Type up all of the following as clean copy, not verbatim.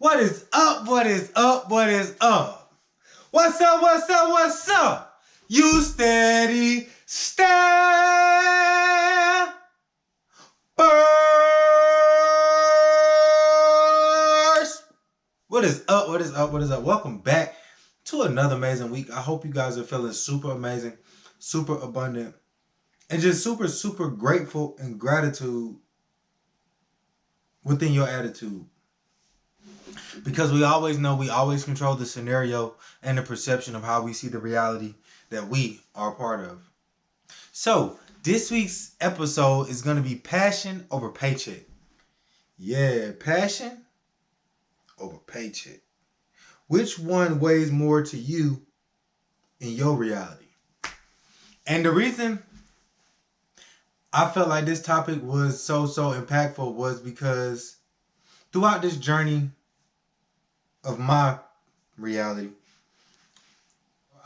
What is up? What is up? What is up? What's up? What's up? What's up? You steady steppers. What is up? What is up? What is up? Welcome back to another amazing week. I hope you guys are feeling super amazing, super abundant, and just super, super grateful and gratitude within your attitude. Because we always know we always control the scenario and the perception of how we see the reality that we are a part of. So, this week's episode is going to be passion over paycheck. Yeah, passion over paycheck. Which one weighs more to you in your reality? And the reason I felt like this topic was so impactful was because throughout this journey of my reality,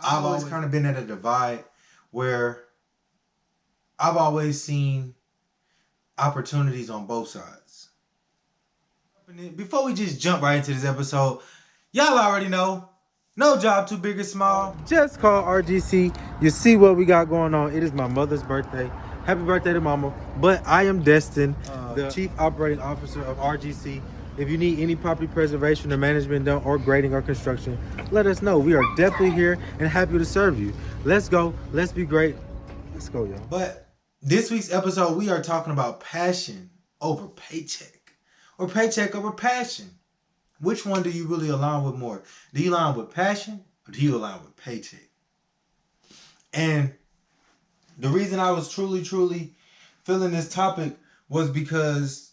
I've always kind of been at a divide where I've always seen opportunities on both sides. Before we just jump right into this episode, y'all already know, no job too big or small. Just call RGC. You see what we got going on. It is my mother's birthday. Happy birthday to mama. But I am Destin, the Chief Operating Officer of RGC. If you need any property preservation or management done or grading or construction, let us know. We are definitely here and happy to serve you. Let's go. Let's be great. Let's go, y'all. But this week's episode, we are talking about passion over paycheck or paycheck over passion. Which one do you really align with more? Do you align with passion or do you align with paycheck? And the reason I was truly feeling this topic was because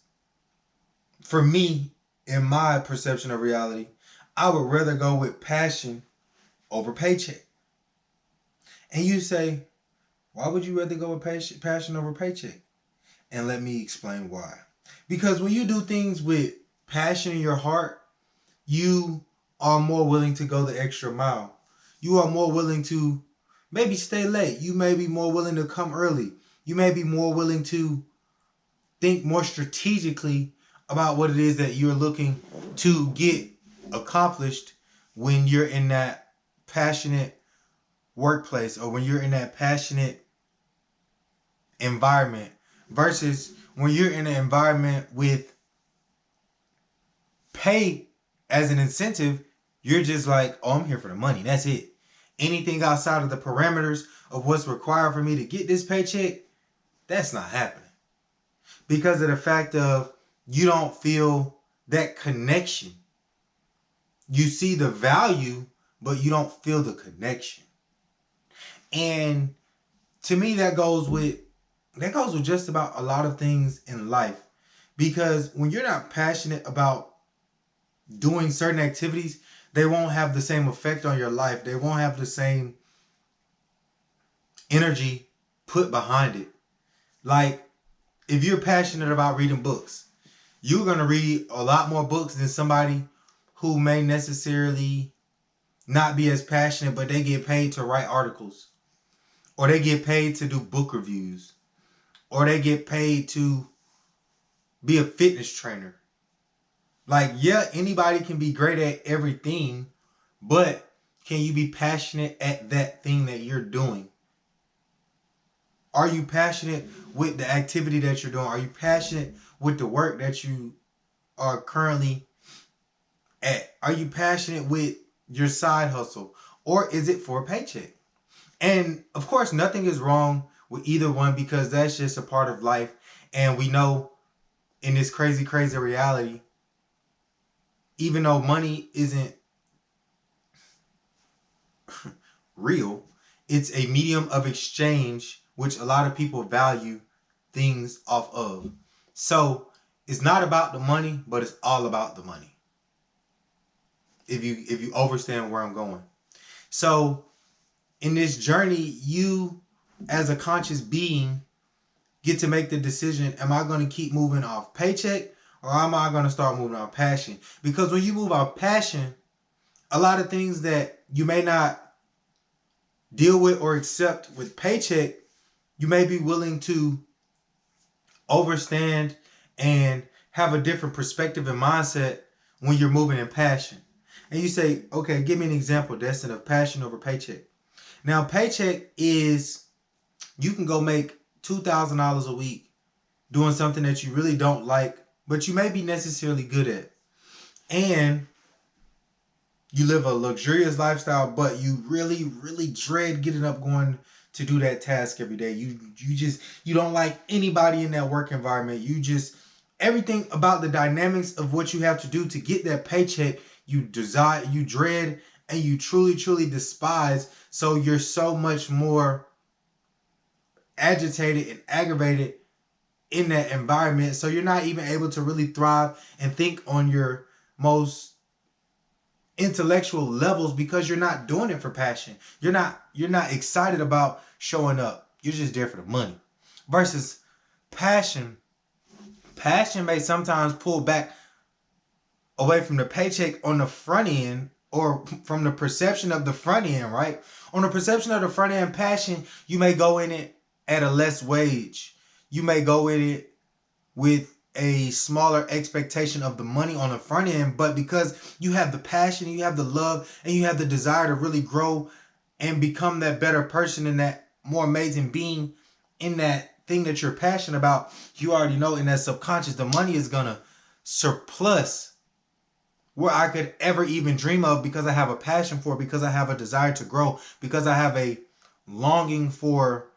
for me, in my perception of reality, I would rather go with passion over paycheck. And you say, why would you rather go with passion over paycheck? And let me explain why. Because when you do things with passion in your heart, you are more willing to go the extra mile. You are more willing to maybe stay late. You may be more willing to come early. You may be more willing to think more strategically about what it is that you're looking to get accomplished when you're in that passionate workplace or when you're in that passionate environment versus when you're in an environment with pay as an incentive. You're just like, oh, I'm here for the money. That's it. Anything outside of the parameters of what's required for me to get this paycheck, that's not happening. Because of the fact of you don't feel that connection. You see the value, but you don't feel the connection. And to me, that goes with just about a lot of things in life. Because when you're not passionate about doing certain activities, they won't have the same effect on your life. They won't have the same energy put behind it. Like, if you're passionate about reading books, you're going to read a lot more books than somebody who may necessarily not be as passionate, but they get paid to write articles. Or they get paid to do book reviews. Or they get paid to be a fitness trainer. Like, yeah, anybody can be great at everything, but can you be passionate at that thing that you're doing? Are you passionate with the activity that you're doing? Are you passionate with the work that you are currently at? Are you passionate with your side hustle? Or is it for a paycheck? And of course, nothing is wrong with either one because that's just a part of life. And we know in this crazy reality, even though money isn't real, it's a medium of exchange, which a lot of people value things off of. So it's not about the money, but it's all about the money. If you understand where I'm going. So in this journey, you as a conscious being get to make the decision, am I going to keep moving off paycheck or am I going to start moving off passion? Because when you move off passion, a lot of things that you may not deal with or accept with paycheck, you may be willing to overstand and have a different perspective and mindset when you're moving in passion. And you say, okay, give me an example, Destin, of passion over paycheck. Now, paycheck is, you can go make $2,000 a week doing something that you really don't like, but you may be necessarily good at. And you live a luxurious lifestyle, but you really, really dread getting up going to do that task every day. You don't like anybody in that work environment. Everything about the dynamics of what you have to do to get that paycheck, you dread, and you truly, truly despise. So you're so much more agitated and aggravated in that environment. So you're not even able to really thrive and think on your most intellectual levels, because you're not doing it for passion. You're not excited about showing up. You're just there for the money. Versus passion may sometimes pull back away from the paycheck on the front end, or from the perception of the front end, right? On the perception of the front end, passion, you may go in it at a less wage. You may go in it with a smaller expectation of the money on the front end, but because you have the passion, you have the love, and you have the desire to really grow and become that better person and that more amazing being in that thing that you're passionate about, you already know in that subconscious, the money is gonna surplus where I could ever even dream of, because I have a passion for it, because I have a desire to grow, because I have a longing for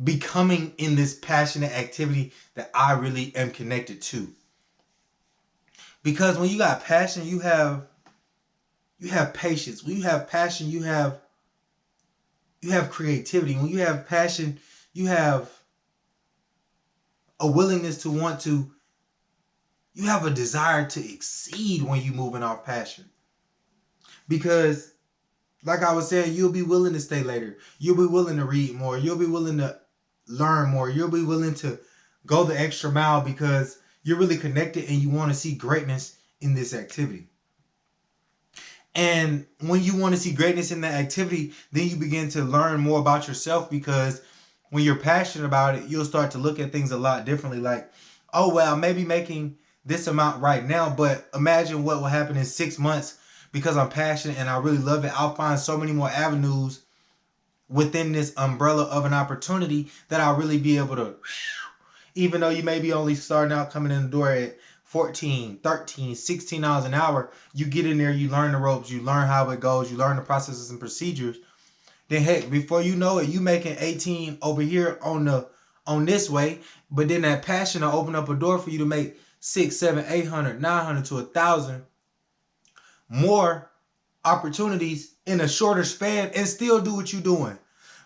becoming in this passionate activity that I really am connected to. Because when you got passion, you have patience. When you have passion, you have creativity. When you have passion, you have a willingness to want to, you have a desire to exceed when you moving off passion. Because like I was saying, you'll be willing to stay later. You'll be willing to read more. You'll be willing to learn more. You'll be willing to go the extra mile because you're really connected and you want to see greatness in this activity. And when you want to see greatness in that activity, then you begin to learn more about yourself, because when you're passionate about it, you'll start to look at things a lot differently. Like, oh, well, I may be making this amount right now, but imagine what will happen in 6 months, because I'm passionate and I really love it. I'll find so many more avenues within this umbrella of an opportunity that I'll really be able to, even though you may be only starting out coming in the door at 14, 13, 16 hours an hour, you get in there, you learn the ropes, you learn how it goes, you learn the processes and procedures. Then heck, before you know it, you making 18 over here on this way, but then that passion will open up a door for you to make 6, 7, 800, 900 to 1,000 more opportunities in a shorter span and still do what you're doing.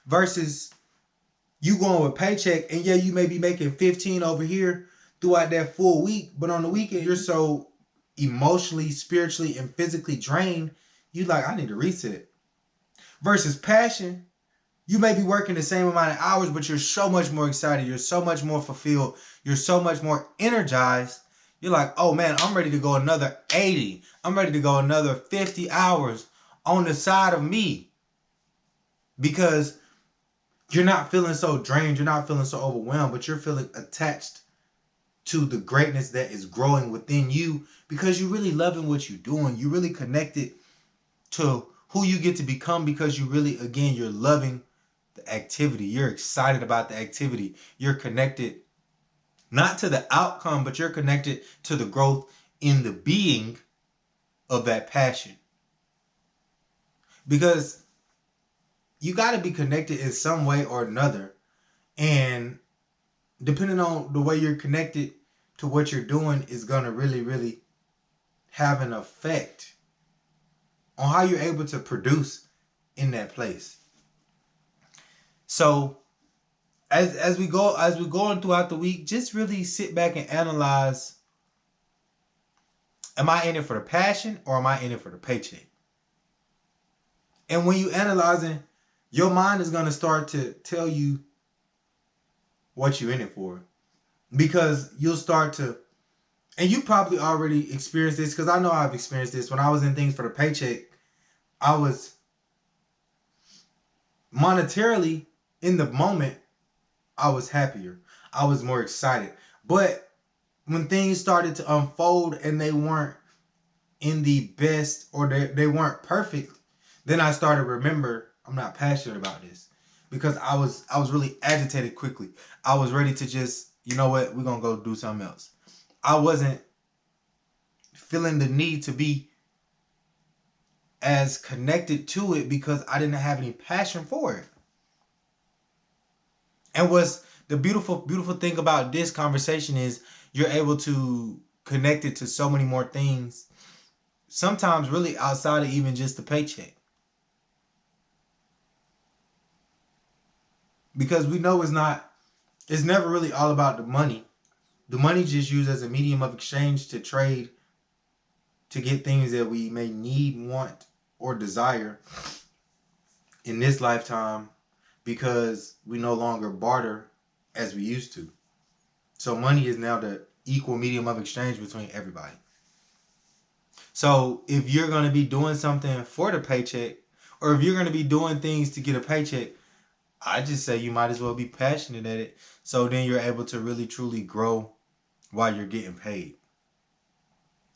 Versus you going with paycheck, and yeah, you may be making 15 over here throughout that full week, but on the weekend you're so emotionally, spiritually, and physically drained, you like, I need to reset. Versus passion, you may be working the same amount of hours, but you're so much more excited, you're so much more fulfilled, you're so much more energized. You're like, oh man, I'm ready to go another 80. I'm ready to go another 50 hours on the side of me. Because you're not feeling so drained, you're not feeling so overwhelmed, but you're feeling attached to the greatness that is growing within you, because you're really loving what you're doing. You're really connected to who you get to become, because you really, again, you're loving the activity. You're excited about the activity. You're connected not to the outcome, but you're connected to the growth in the being of that passion. Because you got to be connected in some way or another. And depending on the way you're connected to what you're doing is going to really, really have an effect on how you're able to produce in that place. So as we go on throughout the week, just really sit back and analyze, am I in it for the passion or am I in it for the paycheck? And when you analyzing, your mind is going to start to tell you what you're in it for. Because you'll start to, and you probably already experienced this, because I know I've experienced this. When I was in things for the paycheck, I was monetarily, in the moment, I was happier. I was more excited. But when things started to unfold and they weren't in the best, or they weren't perfect, then I started to remember I'm not passionate about this, because I was really agitated quickly. I was ready to just, you know what, we're gonna go do something else. I wasn't feeling the need to be as connected to it because I didn't have any passion for it. And what's the beautiful thing about this conversation is you're able to connect it to so many more things, sometimes really outside of even just the paycheck. Because we know it's never really all about the money. The money just used as a medium of exchange to trade, to get things that we may need, want, or desire in this lifetime, because we no longer barter as we used to. So money is now the equal medium of exchange between everybody. So if you're going to be doing something for the paycheck, or if you're going to be doing things to get a paycheck, I just say you might as well be passionate at it. So then you're able to really truly grow while you're getting paid.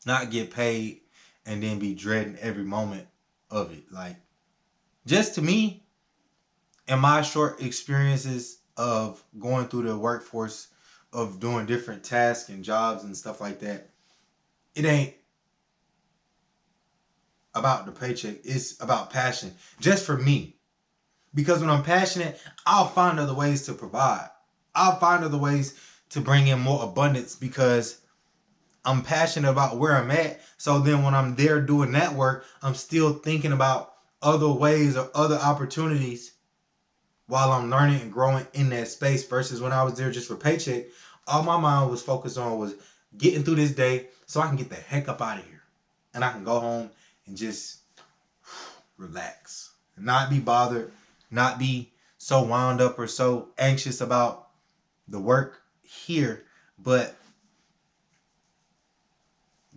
Not get paid and then be dreading every moment of it. Like, just to me, in my short experiences of going through the workforce, of doing different tasks and jobs and stuff like that, it ain't about the paycheck. It's about passion. Just for me. Because when I'm passionate, I'll find other ways to provide. I'll find other ways to bring in more abundance because I'm passionate about where I'm at. So then when I'm there doing that work, I'm still thinking about other ways or other opportunities while I'm learning and growing in that space, versus when I was there just for paycheck, all my mind was focused on was getting through this day so I can get the heck up out of here. And I can go home and just relax. Not be bothered, not be so wound up or so anxious about the work here, but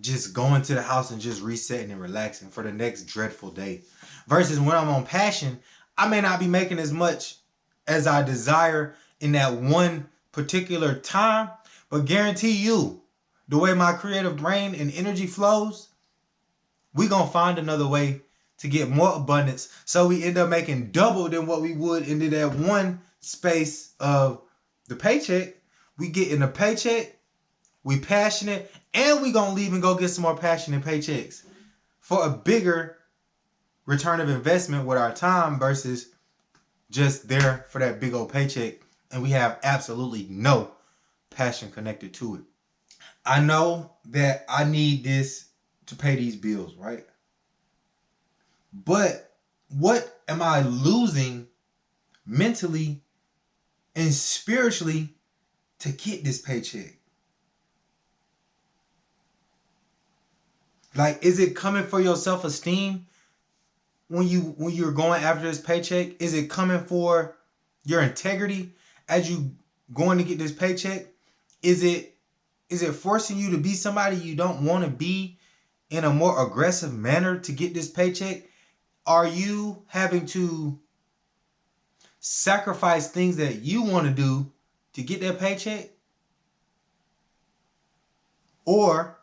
just going to the house and just resetting and relaxing for the next dreadful day. Versus when I'm on passion, I may not be making as much as I desire in that one particular time, but guarantee you, the way my creative brain and energy flows, we gonna find another way to get more abundance, so we end up making double than what we would into that one space of the paycheck. We get in the paycheck, we passionate, and we gonna leave and go get some more passionate paychecks for a bigger return of investment with our time, versus just there for that big old paycheck and we have absolutely no passion connected to it. I know that I need this to pay these bills, right? But what am I losing mentally and spiritually to get this paycheck? Like, is it coming for your self-esteem when you're going after this paycheck? Is it coming for your integrity as you going to get this paycheck? Is it forcing you to be somebody you don't want to be in a more aggressive manner to get this paycheck? Are you having to sacrifice things that you want to do to get that paycheck? Or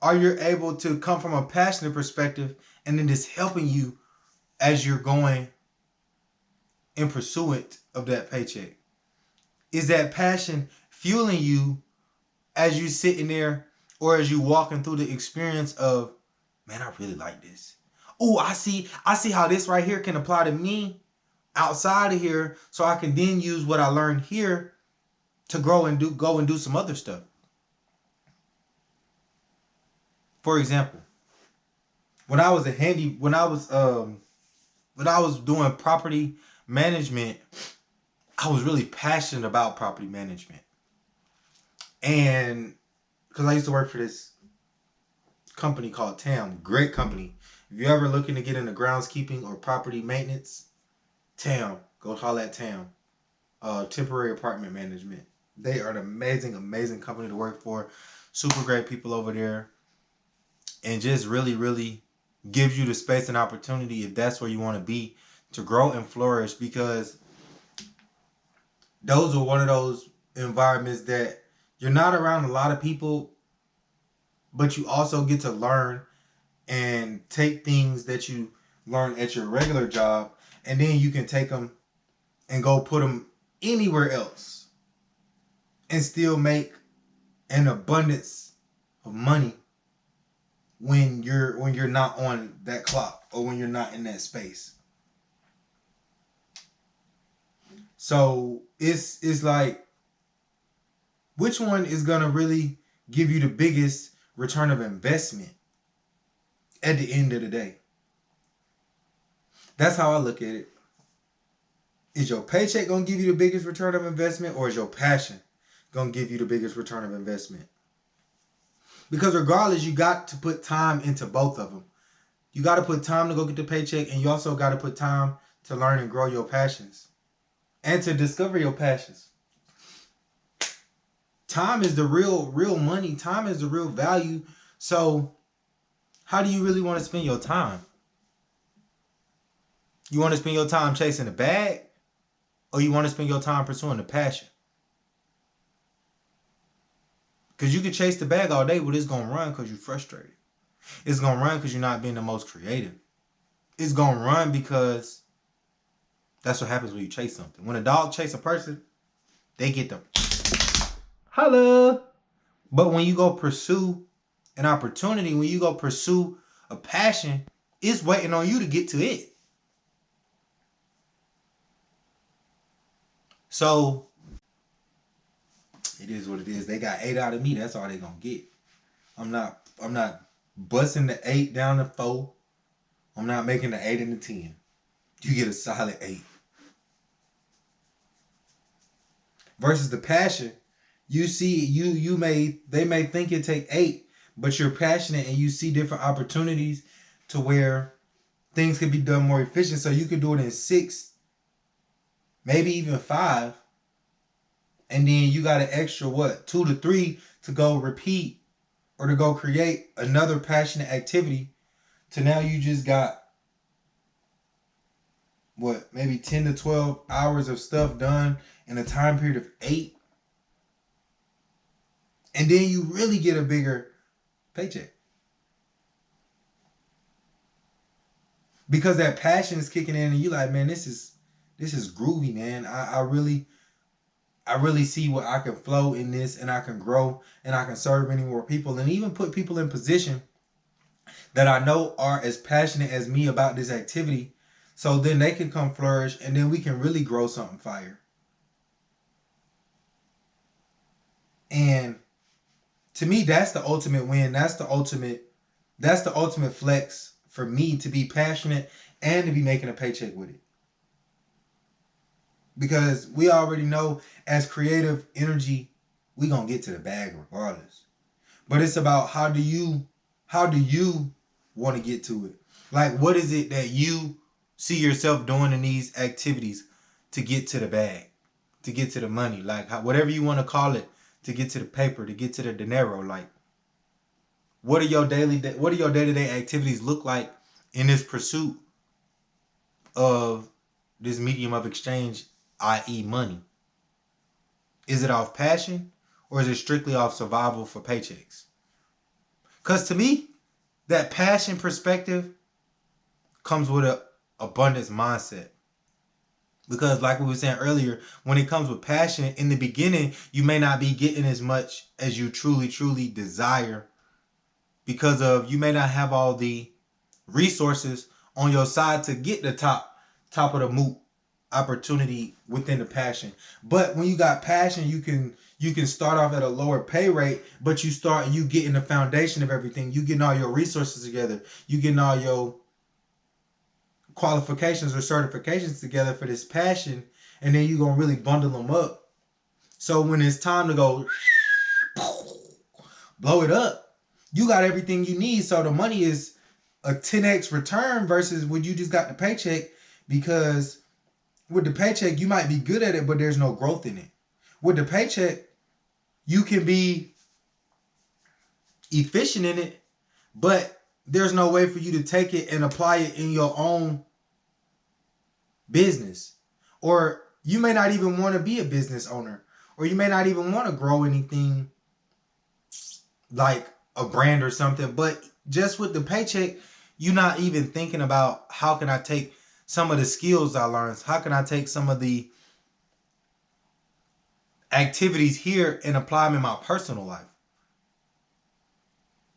are you able to come from a passionate perspective and then it's helping you as you're going in pursuit of that paycheck? Is that passion fueling you as you sitting there, or as you walking through the experience of, man, I really like this. Oh, I see how this right here can apply to me outside of here, so I can then use what I learned here to go and do some other stuff. For example, when I was doing property management, I was really passionate about property management. And because I used to work for this company called TAM, great company. If you're ever looking to get into groundskeeping or property maintenance, TAM, go holler at TAM. Temporary apartment management. They are an amazing, amazing company to work for. Super great people over there. And just really, really gives you the space and opportunity, if that's where you want to be, to grow and flourish, because those are one of those environments that You're not around a lot of people, but you also get to learn and take things that you learn at your regular job, and then you can take them and go put them anywhere else and still make an abundance of money when you're not on that clock or when you're not in that space. So it's like, which one is gonna really give you the biggest return of investment at the end of the day? That's how I look at it. Is your paycheck gonna give you the biggest return of investment, or is your passion gonna give you the biggest return of investment? Because regardless, you got to put time into both of them. You got to put time to go get the paycheck, and you also got to put time to learn and grow your passions and to discover your passions. Time is the real money. Time is the real value. So how do you really want to spend your time? You want to spend your time chasing the bag, or you want to spend your time pursuing the passion? Because you can chase the bag all day, but it's going to run because you're frustrated. It's going to run because you're not being the most creative. It's going to run because that's what happens when you chase something. When a dog chases a person, they get them. Holla! But when you go pursue an opportunity, when you go pursue a passion, it's waiting on you to get to it. So it is what it is. They got 8 out of me. That's all they gonna get. I'm not busting the 8 down to 4. I'm not making the 8 into 10. You get a solid 8. Versus the passion, you see, they may think it take 8, but you're passionate and you see different opportunities to where things can be done more efficient. So you could do it in 6, maybe even 5. And then you got an extra, 2 to 3 to go repeat or to go create another passionate activity. To now you just got, maybe 10 to 12 hours of stuff done in a time period of 8. And then you really get a bigger paycheck. Because that passion is kicking in and you like, man, this is groovy, man. I really see where I can flow in this, and I can grow, and I can serve many more people, and even put people in position that I know are as passionate as me about this activity. So then they can come flourish, and then we can really grow something fire. And to me, that's the ultimate win. That's the ultimate flex for me, to be passionate and to be making a paycheck with it. Because we already know, as creative energy, we gonna get to the bag regardless. But it's about how do you want to get to it? Like, what is it that you see yourself doing in these activities to get to the bag, to get to the money? Like, whatever you want to call it, to get to the paper, to get to the dinero. Like, what do your day-to-day activities look like in this pursuit of this medium of exchange, i.e. money? Is it off passion, or is it strictly off survival for paychecks? Because to me, that passion perspective comes with an abundance mindset. Because like we were saying earlier, when it comes with passion, in the beginning, you may not be getting as much as you truly desire, because of, you may not have all the resources on your side to get the top of the moot opportunity within the passion. But when you got passion, you can start off at a lower pay rate, but you getting the foundation of everything. You getting all your resources together. You getting all your qualifications or certifications together for this passion, and then you're going to really bundle them up. So when it's time to go blow it up, you got everything you need. So the money is a 10x return versus when you just got the paycheck, because with the paycheck, you might be good at it, but there's no growth in it. With the paycheck, you can be efficient in it, but there's no way for you to take it and apply it in your own business. Or you may not even want to be a business owner, Or you may not even want to grow anything like a brand or something. But just with the paycheck, you're not even thinking about how can I take some of the skills I learned? How can I take some of the activities here and apply them in my personal life?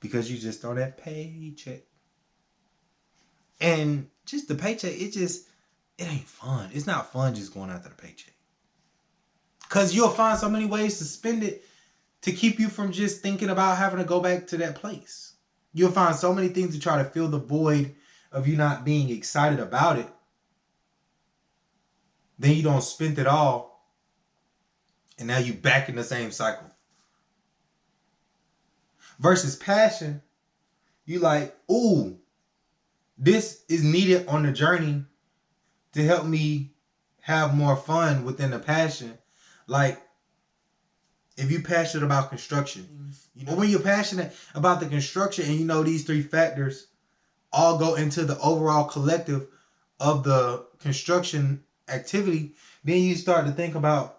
Because you just on that paycheck. And just the paycheck, it ain't fun. It's not fun just going after the paycheck. Because you'll find so many ways to spend it to keep you from just thinking about having to go back to that place. You'll find so many things to try to fill the void of you not being excited about it. Then you don't spend it all. And now you back in the same cycle. Versus passion, you like, ooh, this is needed on the journey to help me have more fun within the passion. Like, if you're passionate about construction, or when you're passionate about the construction and you know these three factors all go into the overall collective of the construction activity, then you start to think about,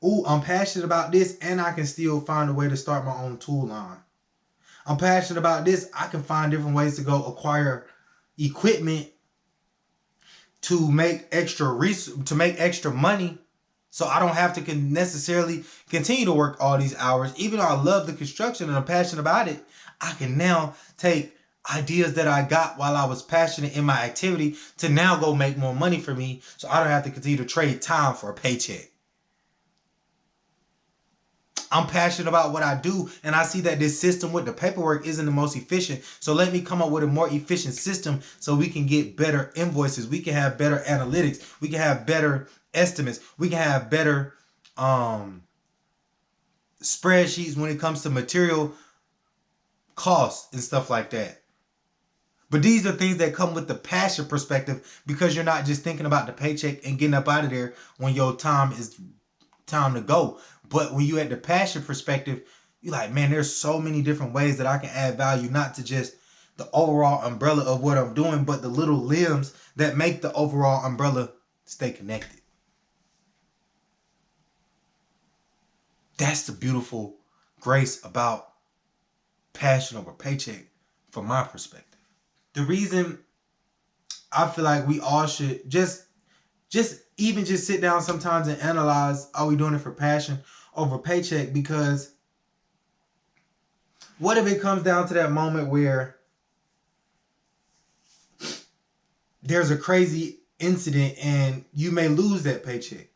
ooh, I'm passionate about this and I can still find a way to start my own tool line. I'm passionate about this. I can find different ways to go acquire equipment to make extra money, so I don't have to necessarily continue to work all these hours. Even though I love the construction and I'm passionate about it, I can now take ideas that I got while I was passionate in my activity to now go make more money for me, so I don't have to continue to trade time for a paycheck. I'm passionate about what I do, and I see that this system with the paperwork isn't the most efficient. So let me come up with a more efficient system so we can get better invoices. We can have better analytics. We can have better estimates. We can have better spreadsheets when it comes to material costs and stuff like that. But these are things that come with the passion perspective, because you're not just thinking about the paycheck and getting up out of there when your time is time to go. But when you at the passion perspective, you're like, man, there's so many different ways that I can add value, not to just the overall umbrella of what I'm doing, but the little limbs that make the overall umbrella stay connected. That's the beautiful grace about passion over paycheck from my perspective. The reason I feel like we all should just sit down sometimes and analyze, are we doing it for passion over paycheck? Because what if it comes down to that moment where there's a crazy incident and you may lose that paycheck?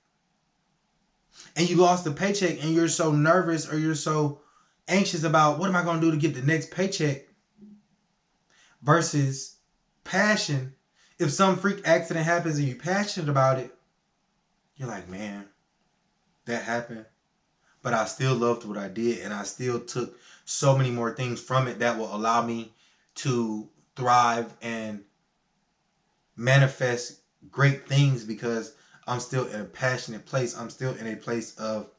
And you lost the paycheck and you're so nervous or you're so anxious about what am I going to do to get the next paycheck? Versus passion. If some freak accident happens and you're passionate about it, you're like, man, that happened, but I still loved what I did, and I still took so many more things from it that will allow me to thrive and manifest great things, because I'm still in a passionate place. I'm still in a place of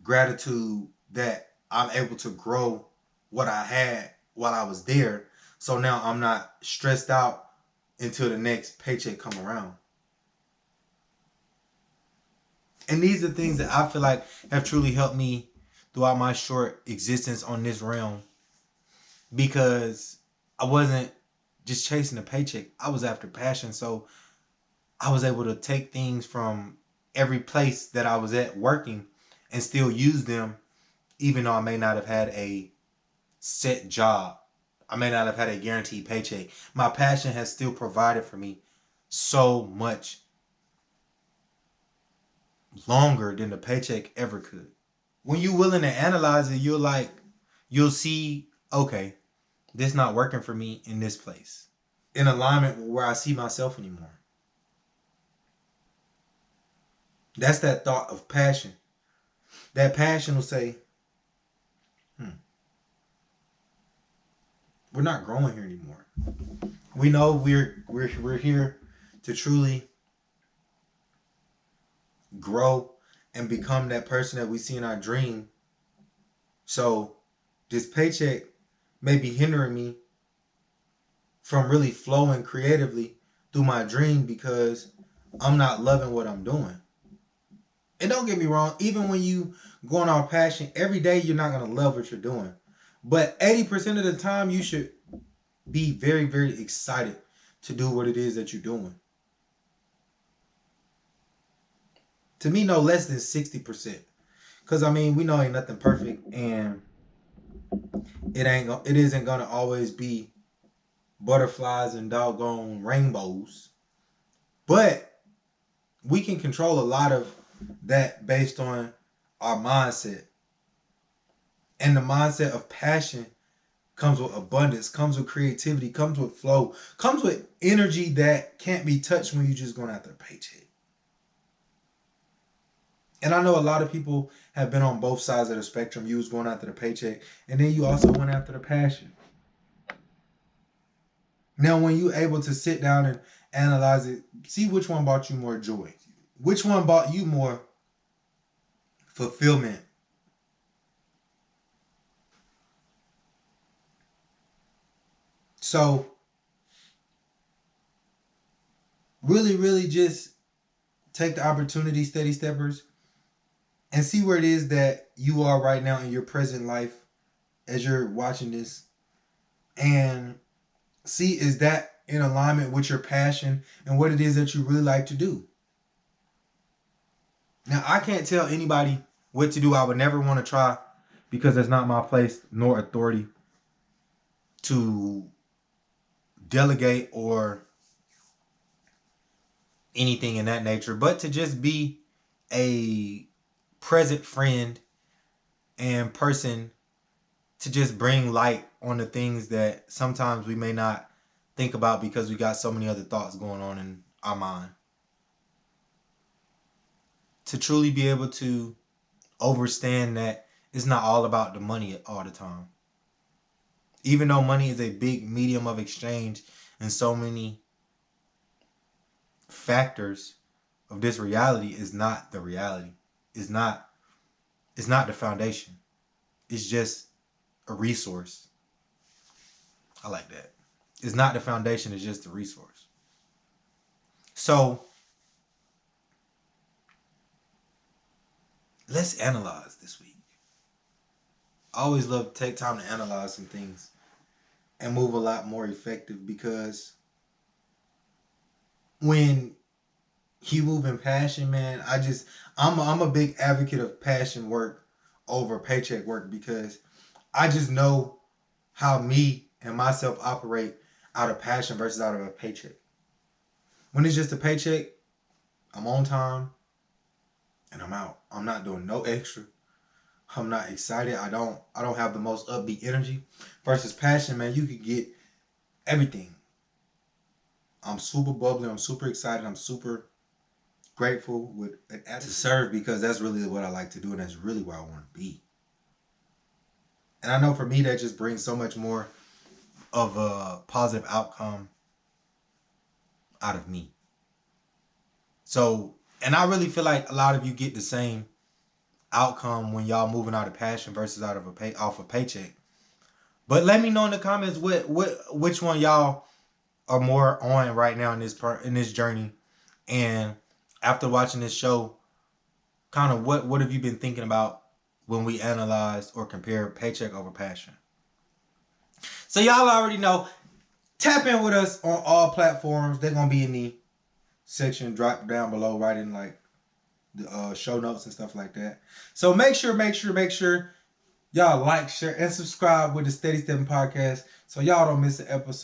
gratitude that I'm able to grow what I had while I was there. So now I'm not stressed out until the next paycheck come around. And these are things that I feel like have truly helped me throughout my short existence on this realm, because I wasn't just chasing a paycheck. I was after passion. So I was able to take things from every place that I was at working and still use them, even though I may not have had a set job. I may not have had a guaranteed paycheck. My passion has still provided for me so much longer than the paycheck ever could. When you're willing to analyze it, you'll see, okay, this not working for me in this place, in alignment with where I see myself anymore. That's that thought of passion. That passion will say, we're not growing here anymore. We know we're here to truly grow and become that person that we see in our dream. So this paycheck may be hindering me from really flowing creatively through my dream, because I'm not loving what I'm doing. And don't get me wrong, even when you going off passion, every day you're not going to love what you're doing. But 80% of the time, you should be very, very excited to do what it is that you're doing. To me, no less than 60%. Because, I mean, we know ain't nothing perfect. And it isn't going to always be butterflies and doggone rainbows. But we can control a lot of that based on our mindset. And the mindset of passion comes with abundance, comes with creativity, comes with flow, comes with energy that can't be touched when you're just going after a paycheck. And I know a lot of people have been on both sides of the spectrum. You was going after the paycheck, and then you also went after the passion. Now, when you're able to sit down and analyze it, see which one brought you more joy. Which one brought you more fulfillment. So, really, really just take the opportunity, Steady Steppers, and see where it is that you are right now in your present life as you're watching this. And see, is that in alignment with your passion and what it is that you really like to do? Now, I can't tell anybody what to do. I would never want to try, because it's not my place nor authority to delegate or anything in that nature, but to just be a present friend and person to just bring light on the things that sometimes we may not think about because we got so many other thoughts going on in our mind. To truly be able to understand that it's not all about the money all the time. Even though money is a big medium of exchange in so many factors of this reality, is not the reality. It's not the foundation. It's just a resource. I like that. It's not the foundation, it's just a resource. So let's analyze this week. I always love to take time to analyze some things and move a lot more effective, because when you move in passion, man, I'm a big advocate of passion work over paycheck work, because I just know how me and myself operate out of passion versus out of a paycheck. When it's just a paycheck, I'm on time and I'm out. I'm not doing no extra. I'm not excited. I don't have the most upbeat energy. Versus passion, man, you could get everything. I'm super bubbly. I'm super excited. I'm super grateful with an attitude to serve, because that's really what I like to do, and that's really where I want to be. And I know for me, that just brings so much more of a positive outcome out of me. So, and I really feel like a lot of you get the same outcome when y'all moving out of passion versus out of off a paycheck. But let me know in the comments which one y'all are more on right now in this journey. And after watching this show, kind of what have you been thinking about when we analyze or compare paycheck over passion? So y'all already know, tap in with us on all platforms. They're going to be in the section, drop down below, right in like the show notes and stuff like that. So make sure y'all like, share, and subscribe with the Steady Stepping Podcast so y'all don't miss an episode.